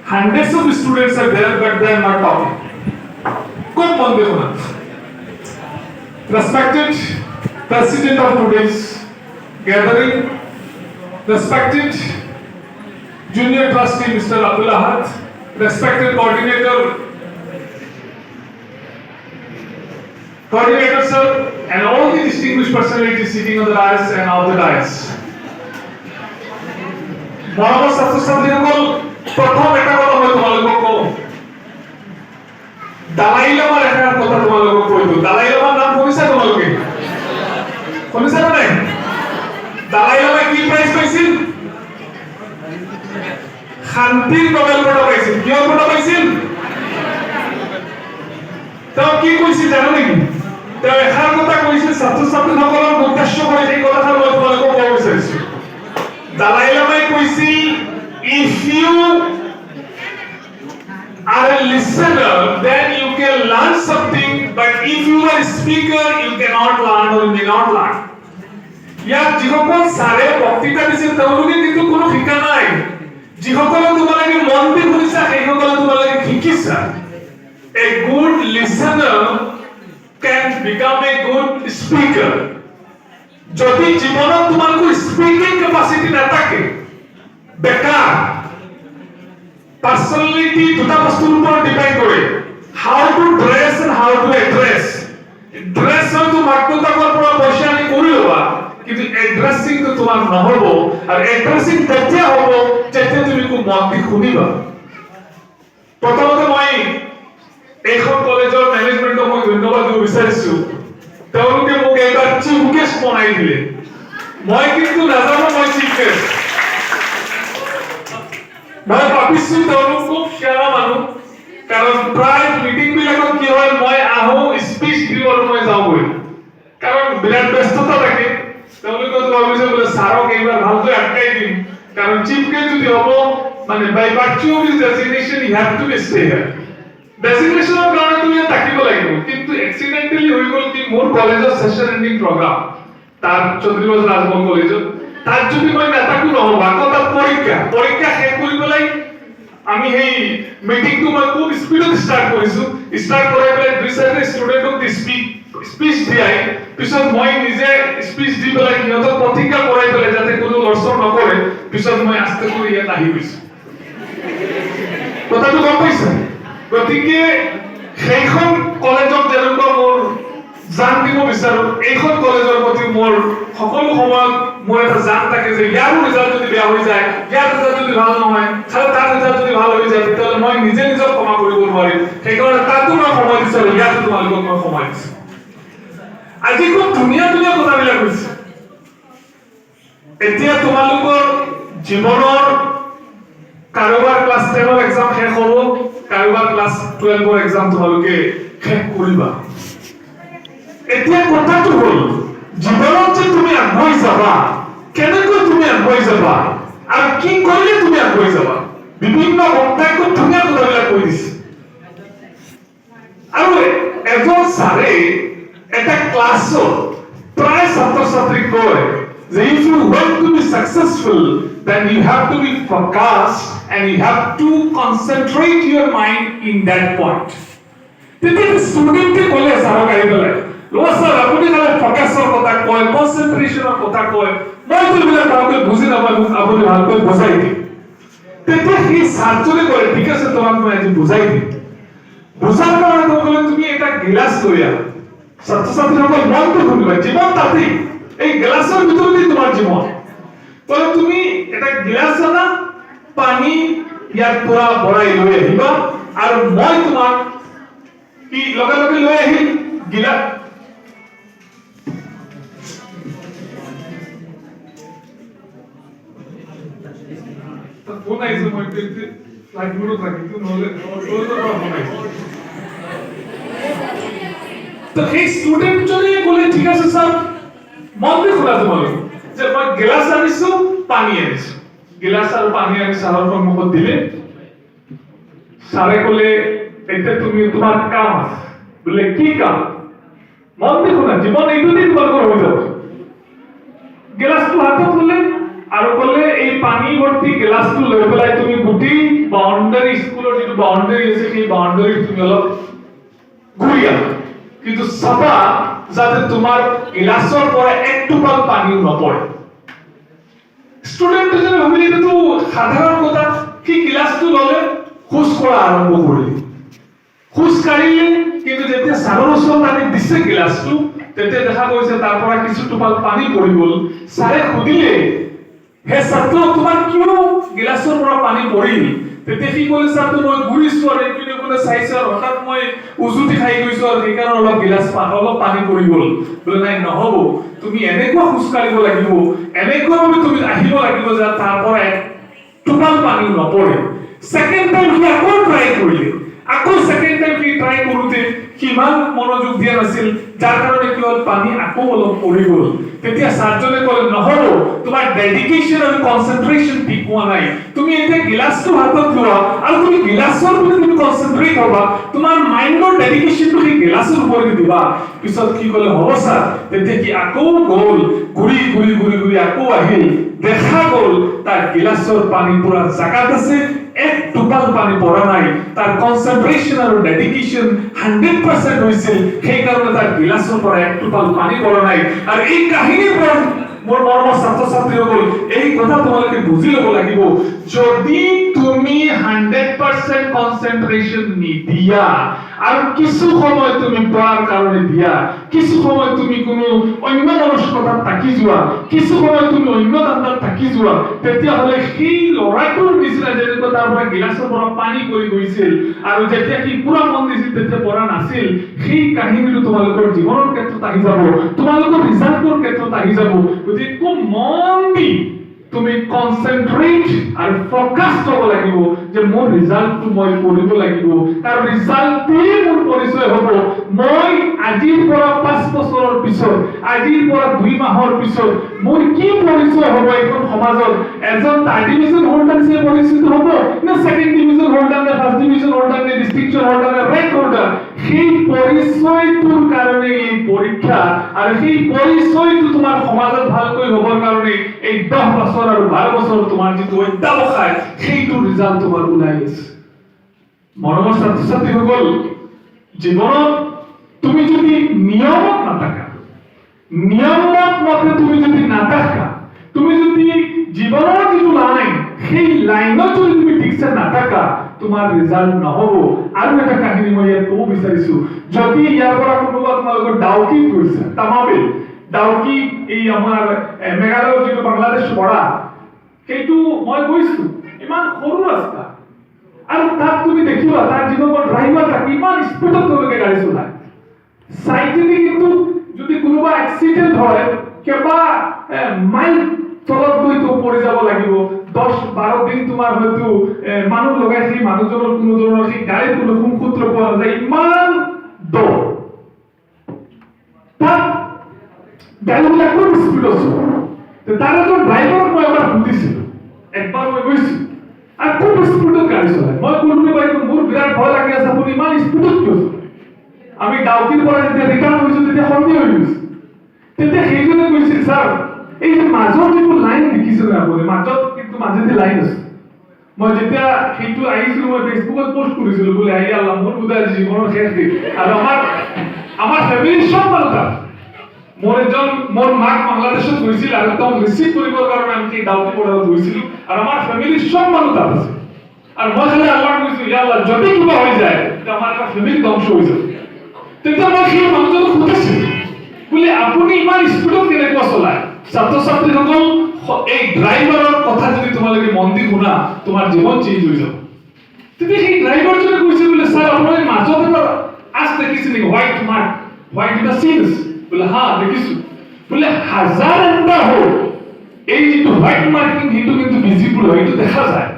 hundreds of students are there, but they are not talking. Good morning, respected president of today's gathering, respected junior trustee Mr. Abdul Ahad, respected coordinator sir, and all the distinguished personalities sitting on the dais and off the dais. মহামান্য ছাত্রছাত্রীসকল, প্রথম এটা কথা মই তোমালোকক কওঁ, দালাই লামাৰ এটা কথা তোমালোকক কৈ দিওঁ। দালাই লামাৰ নাম শুনিছা তোমালোকে? শুনিছা নে নাই? দালাই লামাই কি প্ৰাইজ পাইছিল? শান্তিৰ নোবেল বঁটা পাইছিল। কিহৰ বঁটা পাইছিল? তেওঁ কি কৈছিল জানো নেকি? তেওঁ এষাৰ কথা কৈছিল, ছাত্ৰ ছাত্ৰীসকলৰ উদ্দেশ্য কৰি সেই কথাষাৰ মই তোমালোকক ক'ব বিচাৰিছোঁ। দালাই লামাই কৈছিল, if you are a listener then you can learn something, but if you are a speaker you cannot learn or you may not learn. ইয়াত যিসকল ছাৰে বক্তৃতা দিছিল তেওঁলোকে কিন্তু কোনো শিকা নাই। যিসকলে তোমালোকে মন দি শুনিছা সেইসকলে তোমালোকে শিকিছা। A good listener can become a good speaker. যদি জীবনত তোমালোকৰ স্পিকিং ক্যাপাসিটি নাথাকে, বেকাৰ। পাৰ্সোনালিটি দুটা বস্তুৰ ওপৰত ডিপেন্ড কৰে, how to dress and how to address. Dress হয়তো মাক-দেউতাকৰ পৰা পইচা আনি কৰি ল'বা, কিন্তু এড্ৰেছিংটো তোমাৰ নহ'ব। আৰু এড্ৰেছিং তেতিয়া হ'ব যেতিয়া তুমি মন দি শুনিবা। প্ৰথমতে মই এইখন কলেজৰ মেনেজমেণ্টক মই ধন্যবাদ দিব বিচাৰিছো। তেওঁলোকে মোক এইবাৰ চিফ গেষ্ট বনাই দিলে। মই কিন্তু নাজানো মই চিফ গেষ্ট। মই ভাবিছো তেওঁলোক খুব সেৱা মানুহ, কাৰণ প্ৰায় মিটিং বিলাকত কি হয়, মই আহো স্পীচ দিওঁ আৰু মই যাওঁগৈ, কাৰণ বিৰাট ব্যস্ততা থাকে। তেওঁলোকে ভাবিছে বোলে ছাৰক এইবাৰ ভালকৈ আটকাই দিম, কাৰণ চিফ গেষ্ট যদি হ'ব মানে by virtue of his designation he have to be stay here. ডেজিগনেশ্যনৰ কাৰণে তুমি থাকিব লাগিব, কিন্তু এক্সিডেণ্টেলি হৈ গ'ল কি মোৰ কলেজৰ সেশন এণ্ডিং প্ৰগ্ৰাম তাৰ চৌধুৰী বজাৰ ৰাজমহল কলেজত, তাত যদি মই নাথাকো নহ'ব। আকৌ তাত পৰীক্ষা শেষ কৰি পেলাই আমি সেই মিটিংটো মই খুব স্পীডত ষ্টাৰ্ট কৰিছো। ষ্টাৰ্ট কৰাই পেলাই 2-4টা ষ্টুডেণ্টক স্পীচ দিয়াই পিছত মই নিজে স্পীচ দি পেলাই সিহঁতক প্ৰতিজ্ঞা কৰাই পেলাই যাতে কোনো লৰচৰ নকৰে, পিছত মই আস্তে কৰি ইয়াত আহি গৈছো। কথাটো গম পাইছা? গতিকে সেইখন কলেজক যেনেকুৱা মোৰ জান দিব বিচাৰো, এইখন কলেজৰ প্ৰতি মোৰ সকলো সময়ত মোৰ এটা জান থাকে যে ইয়াৰো ৰিজাল্ট যদি বেয়া হৈ যায়, ইয়াৰ ৰিজাল্ট যদি ভাল নহয়, তাৰ ৰিজাল্ট যদি ভাল হৈ যায়, তেতিয়াহ'লে মই নিজে নিজক ক্ষমা কৰিব নোৱাৰিম। সেইকাৰণে তাতো মই সময় দিছো আৰু ইয়াতো তোমালোকক মই সময় দিছো। আজি খুব ধুনীয়া ধুনীয়া কথাবিলাক হৈছে। এতিয়া তোমালোকৰ জীৱনৰ কাৰোবাৰ ক্লাছ 10ৰ এক্সাম শেষ হ'ব, কাৰোবাৰ ক্লাছ 12ৰ এক্সাম তোমালোকে শেষ কৰিবা। এতিয়া কথাটো হ'ল জীৱনত যে তুমি আগুৱাই যাবা, কেনেকৈ তুমি আগুৱাই যাবা আৰু কি কৰিলে তুমি আগুৱাই যাবা, বিভিন্ন বক্তাই খুব ধুনীয়া কথাবিলাক কৈ দিছে। আৰু এজন ছাৰে এটা ক্লাছত প্ৰায় ছাত্ৰ ছাত্ৰীক কয় যে if you want to be successful then you have to be focused and you have to concentrate your mind in that point. তেতিয়া ষ্টুডেণ্টে ক'লে ছাৰক আহি পেলাই, স্যাৰ আপনি খালি ফোকাসৰ কথা কয়, কনসেন্ট্ৰেশনৰ কথা কয়, মই এইবিলাক ভালকৈ বুজি নাপাওঁ, আপুনি ভালকৈ বুজাই দিম। তেতিয়া সেই ছাত্ৰজনে কয় ঠিক আছে তোমাক মই আজি বুজাই দিম। বুজাৰ কাৰণে ক'লে তুমি এটা গিলাস লৈ আহা। ছাত্ৰ-ছাত্ৰীসকল মনটো শুনিবা, জীৱন তাতেই, এই গিলাসৰ ভিতৰতে তোমাৰ জীৱন। ক'লে তুমি এটা গিলাস আনা, পানী ইয়াৰ পৰা ভৰাই লৈ আহিবা আৰু মই তোমাক কি লগে লগে লৈ আহিম গিলাস। ফোন আহিছে, মই ফ্লাইট মোডত ৰাখিছো, নহ'লে ফোন আহিছে। তো সেই ষ্টুডেণ্টজনে ক'লে ঠিক আছে ছাৰ, মন দি শুনা তোমালোক যে মই গিলাস আনিছো, পানী আনিছো। গিলাস আৰু পানী আনি ছাৰৰ সন্মুখত দিলে। ছাৰে ক'লে এতিয়া তুমি তোমাৰ কাম আছে। বোলে কি কাম? মন দি শুনা, জীৱন এইটোতে তোমালোকৰ হৈ যাব। গিলাসটো হাতত ল'লে আৰু ক'লে এই পানী ভৰ্তি গিলাসটো লৈ পেলাই তুমি গোটেই বাউণ্ডাৰী বাউন্ডাৰি আছে সেই বাউন্ডাৰি তুমি অলপ ঘুৰি আহা কিন্তু চাবা যাতে তোমাৰ গিলাসৰ পৰা এক টোপাল পানীও নপৰে স্টুডেন্ট এজনে ভাবিলে এটো সাধাৰণ কথা কি গিলাসটো ললে খুশ কৰা আৰম্ভ কৰিলে খুশ কাঢ়িলে কিন্তু যেতিয়া সাৰৰ ওচৰত আনি দিছে গিলাসটো তেতিয়া দেখা গৈছে তাৰ পৰা কিছু টোপাল পানী পৰি গল সাৰে খুদিলে হে ছাত্ৰ তোমাৰ কিয় গিলাসৰ পৰা পানী পৰিল তেতিয়া কি ক'লে ছাত্ৰ মই ঘুৰিছো আৰু এইপিনে কোনে চাইছে আৰু হঠাৎ মই উজুতি খাই গৈছো আৰু সেইকাৰণে অলপ পানী পৰি গল বোলে নাই নহব তুমি এনেকুৱা খুশ কাঢ়িব লাগিব এনেকুৱাভাৱে তুমি আহিব লাগিব যে তাৰ পৰা এক টোপাল পানীও নপৰে সেকেন্ড টাইম কি আকৌ ট্ৰাই কৰিলে আকৌ সেকেন্ড টাইম কি ট্ৰাই কৰোতে কিমান মনোযোগ দিয়া নাছিল যাৰ কাৰণে কি হ'ল পানী আকৌ অলপ পৰি গল তেতিয়া ছাৰজনে ক'লে নহব তোমাৰ ডেডিকেশ্যন আৰু কনসেন্ট্ৰেচন ঠিক হোৱা নাই তুমি এতিয়া গিলাসটো হাতত লোৱা আৰু তুমি গিলাসৰ ওপৰত তুমি কনসেন্ট্ৰেট হ'বা তোমাৰ মাইণ্ডৰ ডেডিকেশ্যনটো সেই গিলাসৰ ওপৰত দিবা পিছত কি ক'লে হ'ব ছাৰ তেতিয়া কি আকৌ গ'ল ঘূৰি আকৌ আহিল দেখা গ'ল তাৰ গিলাসৰ পানী পুৰা জাগাত আছে এক টোপাল পানী পৰা নাই তাৰ কনসেন্ট্ৰেচন আৰু ডেডিকেশ্যন 100% হৈছিল সেই কাৰণে তাৰ গিলাসৰ পৰা এক টোপাল পানী পৰা নাই আৰু এই কাহিনীৰ পৰা মোৰ মৰমৰ ছাত্ৰ-ছাত্ৰীসকল এই কথা তোমালোকে বুজি ল'ব লাগিব যদি তুমি 100% কনসেন্ট্ৰেচন নিদিয়া আৰু কিছু সময় তুমি পঢ়াৰ কাৰণে দিয়া কিছু সময় তুমি কোনো অন্য মনস্কতাত থাকি যোৱা কিছু সময় তুমি অন্য ধান্দাত থাকি যোৱা তেতিয়া হলে সেই লৰাটোৰ নিচিনা যেনেকৈ তাৰ পৰা গিলাসৰ পৰা পানী পৰি গৈছিল আৰু যেতিয়া কি পুৰা মন দিছিল তেতিয়া পঢ়া নাছিল সেই কাহিনীটো তোমালোকৰ জীৱনৰ ক্ষেত্ৰত আহি যাব তোমালোকৰ ৰিজাল্টৰ ক্ষেত্ৰত আহি যাব গতিকে খুব মন দি তুমি কনসেন্ট্ৰেট আৰু ফোকাস হ'ব লাগিব যে মোৰ ৰিজাল্টটো মই কৰিব লাগিব তাৰ ৰিজাল্টে মোৰ পৰিচয় হ'ব মই আজিৰ পৰা 5 বছৰৰ পিছত আজিৰ পৰা 2 মাহৰ পিছত মোৰ কি পৰিচয় হ'ব এখন সমাজত এজন থাৰ্ড ডিভিজন হোল্ডাৰ হিচাপে পৰিচিত হ'ব না সেকেন্ড ডিভিজন হোল্ডাৰ না ফাৰ্ষ্ট ডিভিজন হোল্ডাৰ না ডিস্ট্ৰিকচন হোল্ডাৰ না ৰেংক হোল্ডাৰ সেই পৰিচয়টোৰ কাৰণে এই পৰীক্ষা আৰু সেই পৰিচয়টো তোমাৰ সমাজত ভালকৈ হ'বৰ কাৰণে এই 10 বছৰ আৰু 12 বছৰ তোমাৰ যিটো অধ্যাৱসায় সেইটো ৰিজাল্ট তোমাৰ ওলাই আছে মৰমৰ ছাত্ৰ-ছাত্ৰীসকল জীৱনত তুমি যদি নিয়মত নাথাকা নিয়মত মতে তুমি যদি নাথাকা তুমি যদি জীৱনৰ যিটো লাইন সেই লাইনত যদি তুমি ঠিকছে নাথাকা তোমাৰ ৰিজাল্ট নহব আৰু এটা কাহিনী মই ইয়াত ক'ব বিচাৰিছো যদি ইয়াৰ পৰা কোনোবা তোমালোকৰ ডাউকি গৈছে তামাবিল ডাউকি এই আমাৰ মেঘালয়ৰ যিটো বাংলাদেশ বৰ্ডাৰ সেইটো মই গৈছো ইমান সৰু ৰাস্তা আৰু তাত তুমি দেখিবা তাৰ যিবোৰ ড্ৰাইভাৰ থাকে ইমান স্পীডত তেওঁলোকে গাড়ী চলায় চাইকেলি কিন্তু যদি কোনোবা এক্সিডেন্ট হয় কেবা মাইল তলত গৈ তো পৰি যাব লাগিব 10-12 দিন তোমাৰ হয়তো মানুহ লগাই সেই মানুহজনৰ কোনো ধৰণৰ সেই গাড়ীৰ কোনো সুমসূত্ৰ পোৱা নাযায় ইমান দ তাত গাড়ীবিলাক খুব স্পীড আছে তাৰ এজন ড্ৰাইভাৰক মই এবাৰ সুধিছিলো একবাৰ মই গৈছো আৰু খুব স্পীডত গাড়ী চলায় মই কোনোবা বাইকত মোৰ বিৰাট ভয় লাগি আছে আপুনি ইমান স্পীডত কিয় চলায় আমি ডাউকিৰ পৰা যেতিয়া ৰিটাৰ্ণ হৈছো তেতিয়া সন্ধিয়া হৈ গৈছে তেতিয়া সেইজনে কৈছিল ছাৰ এই যে মাজৰ যিটো লাইন দেখিছিলে আপুনি মাজত কিন্তু মাজেদি লাইন আছে মই যেতিয়া সেইটো আহিছিলো মই ফেচবুকত পোষ্ট কৰিছিলো বোলে আই আল্লাহ মোৰ বুধা জীৱনৰ শেষ দিন আৰু আমাৰ ফেমিলিৰ সব মানুহ তাত মোৰ মাক বাংলাদেশত গৈছিল আৰু তেওঁ ৰিচিভ কৰিবৰ কাৰণে আমি সেই ডাউকি বৰ্ডাৰত গৈছিলো আৰু আমাৰ ফেমিলিৰ সব মানুহ তাত আছে আৰু মই খালি আল্লাহক কৈছো ইয়া আল্লাহ যদি কিবা হৈ যায় তেতিয়া আমাৰ এটা ফেমিলি ধ্বংস হৈ যাব তেতিয়া মই সেই মানুহজনক সুধিছিলো বোলে আপুনি ইমান স্পীডত কেনেকুৱা চলায় ছাত্ৰ-ছাত্ৰীসকল এই ড্ৰাইভাৰৰ কথা যদি তোমালোকে মন দি শুনা তোমাৰ জীৱন চেঞ্জ হৈ যাব তেতিয়া সেই ড্ৰাইভাৰজনে কৈছে বোলে ছাৰ আপোনাৰ মাজত এটা আজ দেখিছে নেকি হোৱাইট মাৰ্ক হোৱাইট এটা চিনছ বোলে হা দেখিছো বোলে হাজাৰ এটা হ'ল এই যিটো হোৱাইট মাৰ্কিং সেইটো কিন্তু ভিজিবল হয় এইটো দেখা যায়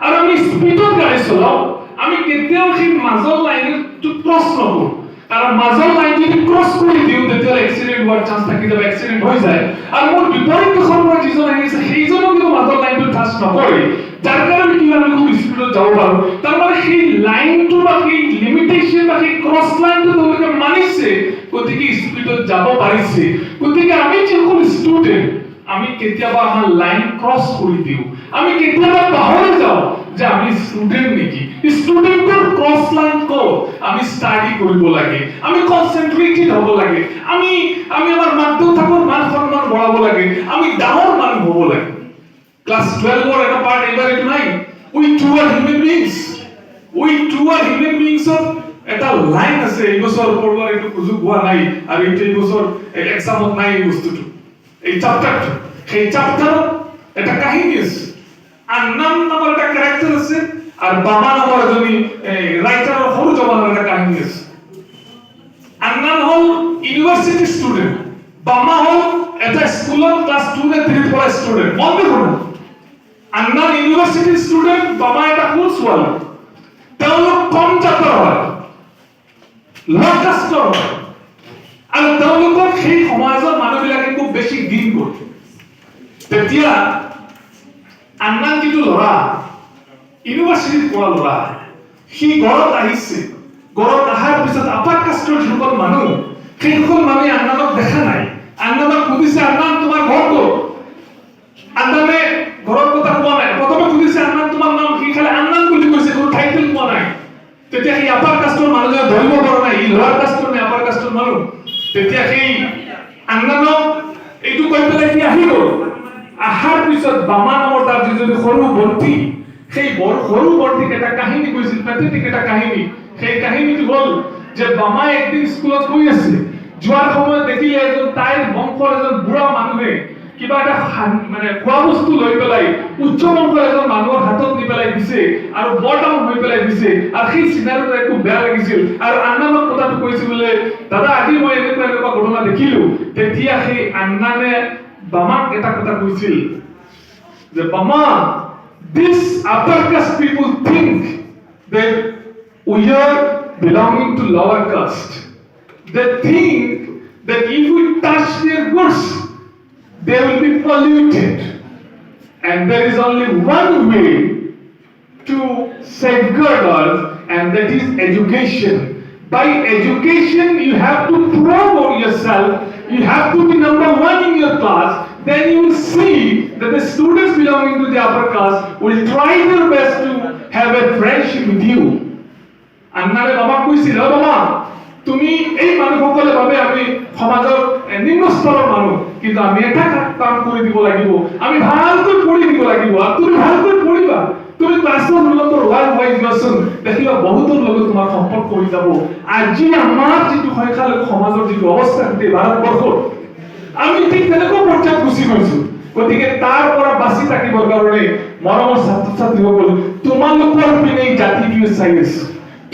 আৰু আমি স্পীডত গাড়ী চলাওঁ আমি কেতিয়াও সেই মাজৰ লাইনটো ক্ৰছ নকৰোঁ কাৰণ মাজৰ লাইন যদি ক্ৰছ কৰি দিওঁ তেতিয়াহ'লে এক্সিডেণ্ট হোৱাৰ চান্স থাকি যাব এক্সিডেণ্ট হৈ যায় আৰু মোৰ বিপৰীত দিশৰ পৰা যিজন আহিছে সেইজনো কিন্তু মাজৰ লাইনটো টাচ নকৰে যাৰ কাৰণে কি আমি খুব স্পীডত যাব পাৰোঁ তাৰমানে সেই লাইনটো বা সেই লিমিটেশ্যন বা সেই ক্ৰছ লাইনটো তেওঁলোকে মানিছে গতিকে স্পীডত যাব পাৰিছে গতিকে আমি যিসকল ষ্টুডেণ্ট আমি কেতিয়াবা আমাৰ লাইন ক্ৰছ কৰি দিওঁ আমি কেতিয়াবা পাহৰি যাওঁ যে আমি স্টুডেন্ট নেকি স্টুডেন্টৰ ক্ৰছ লাইন ক'ত আমি ষ্টাডি কৰিব লাগে আমি কনসেন্ট্ৰেটেড হ'ব লাগে আমি আমাৰ মাক দেউতাকৰ মান সন্মান বঢ়াব লাগে আমি ডাঙৰ মানুহ হ'ব লাগে ক্লাস 12 ৰ এটা পাৰ্ট এবাৰ এইটো নাই উই টু আৰ হিউমেন বিংছ এটা লাইন আছে এই বছৰ পঢ়াৰ এইটো সুযোগ হোৱা নাই আৰু এই বছৰ এক্সামত নাই এই বস্তুটো এই চ্যাপ্টাৰটো সেই চ্যাপ্টাৰত এটা কাহিনী আছে আন্নান নামৰ এটা ক্যাৰেক্টাৰ আছে আৰ বাবা নামৰ এজনী ৰাইটাৰৰ সৰু জমানাৰ এটা কাহিনী আছে আন্নান হল ইউনিভার্সিটি স্টুডেন্ট বাবা হল এটা স্কুলত ক্লাস 2 নে 3 পঢ়া স্টুডেন্ট মন দেখো না আন্নান ইউনিভার্সিটি স্টুডেন্ট বাবা এটা কোন ছোৱালী তেওঁলোক কম জাতৰ হয় লকাষ্টৰ হয় আৰু তেওঁলোকৰ সেই সমাজৰ মানুহবিলাকে খুব বেছি দিন কৰে তেতিয়া আন্নান যিটো ল'ৰা ইউনিভাৰ্চিটিত পঢ়া ল'ৰা সি ঘৰত আহিছে ঘৰত অহাৰ পিছত আপাৰ কাষ্টৰ যিসকল মানুহ সেইসকল মানুহে আন্নানক দেখা নাই আন্নানক সুধিছে আন্নান তোমাৰ ঘৰ ক'ত আন্নানে ঘৰৰ কথা কোৱা নাই প্ৰথমে সুধিছে আন্নান তোমাৰ নাম কি খালে আন্নান বুলি কৈছে কোনো টাইটেল কোৱা নাই তেতিয়া সেই আপাৰ কাষ্টৰ মানুহজনে ধৰিব পৰা নাই ই ল'ৱাৰ কাষ্টৰ নে আপাৰ কাষ্টৰ মানুহ তেতিয়া সেই আন্নানক এইটো কৈ পেলাই সি আহি গ'ল আহাৰ পিছত বামা নামৰ তাৰ যিজন সৰু বৰ্তি সেই সৰু বৰ্তিক এটা কাহিনী কৈছিল পেথেটিক এটা কাহিনী সেই কাহিনীটো হ'ল যে বামা একদিন স্কুলত গৈ আছে যোৱাৰ সময়ত দেখিলে এজন তাইৰ বংশৰ এজন বুঢ়া মানুহে কিবা এটা মানে খোৱা বস্তু লৈ পেলাই উচ্চ বংশৰ এজন মানুহৰ হাতত নি পেলাই দিছে আৰু বৰ্ডাউন হৈ পেলাই দিছে আৰু সেই চিনাৰীটো একো বেয়া লাগিছিল আৰু আন্নানক কথাটো কৈছিল বোলে দাদা আজি মই এনেকুৱা ঘটনা দেখিলো তেতিয়া সেই আন্নানে বামাক এটা কথা কৈছিল যে বামা this upper caste people think that we are belonging to lower caste they think that if we touch their goods they will be polluted and there is only one way to safeguard us and that is education by education you have to promote yourself you have to be number 1 in your class then you will see that the students belonging to the upper caste will try their best to have a friendship with you আন্নাৰে বাবা কৈছিল বাবা তুমি এই মানুহসকলে ভাবে আমি সমাজৰ নিম্ন স্তৰৰ মানুহ কিন্তু আমি এটা কাম কৰি দিব লাগিব আমি ভালকৈ পঢ়ি দিব লাগিব আৰু তুমি ভালকৈ পঢ়িবা তুমি ক্লাছৰ লগত ওলাই যোৱাচোন দেখিবা বহুতৰ লগত তোমাৰ সম্পৰ্ক হৈ যাব আজি আমাৰ যিটো সংখ্যালঘু সমাজৰ যিটো অৱস্থা গোটেই ভাৰতবৰ্ষত আমি ঠিক তেনেকুৱা পৰ্যায়ত গুচি গৈছো গতিকে তাৰ পৰা বাচি থাকিবৰ কাৰণে মৰমৰ ছাত্ৰ ছাত্ৰীসকল তোমালোকৰ পিনে জাতিটোৱে চাই আছে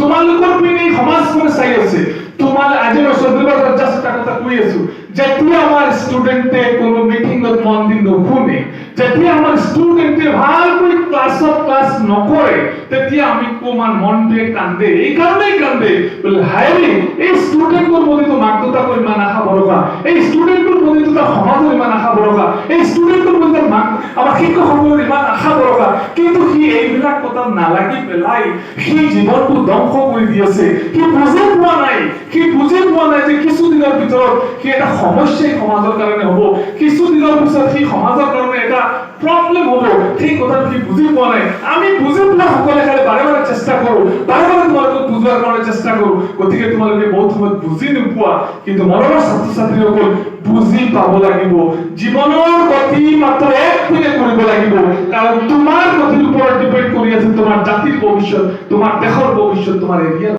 তোমালোকৰ পিনে সমাজখনে চাই আছে তোমাল আজি মই সদুবাৰ জাস্ট এটা কথা কৈ আছো যেতিয়া আমাৰ ষ্টুডেন্টে কোনো মিটিংত মন দি নুশুনে যেতিয়া আমাৰ ষ্টুডেন্টে ভালকৈ ক্লাছ নকৰে তেতিয়া আমি কোমান মন দিয়ে কান্দে এই কাৰণেই কান্দে বলে হায়ৰে এই ষ্টুডেন্টৰ প্ৰতি তো মাক দেউতাকৰ ইমান আশা ভৰসা এই ষ্টুডেন্টৰ প্ৰতি তো সমাজৰ ইমান আশা ভৰসা এই ষ্টুডেন্টৰ প্ৰতি মাক আমাৰ শিক্ষকসকলৰ ইমান আশা ভৰসা কিন্তু সি এইবিলাক কথা নালাগি পেলাই সি জীৱনটো ধ্বংস কৰি দি আছে সি বুজি পোৱা নাই যে কিছুদিনৰ ভিতৰত সি এটা সমস্যাই সমাজৰ কাৰণে হ'ব কিছুদিনৰ পিছত সি সমাজৰ কাৰণে এটা প্ৰব্লেম হ'ব ঠিক কথাটো সি বুজি পোৱা নাই আমি বুজি পোৱা সকলে খালি বাৰে চেষ্টা কৰো বাৰে তোমালোকক বুজোৱাৰ কাৰণে চেষ্টা কৰো গতিকে তোমালোকে বহুত সময় বুজি নোপোৱা কিন্তু মৰমৰ ছাত্ৰ ছাত্ৰীসকল বুজি পাব লাগিব জীৱনৰ গতি মাত্ৰ এক পিনে কৰিব লাগিব কাৰণ তোমাৰ গতিৰ ওপৰত ডিপেন্ড কৰি আছে তোমাৰ জাতিৰ ভৱিষ্যত তোমাৰ দেশৰ ভৱিষ্যত তোমাৰ এৰিয়াৰ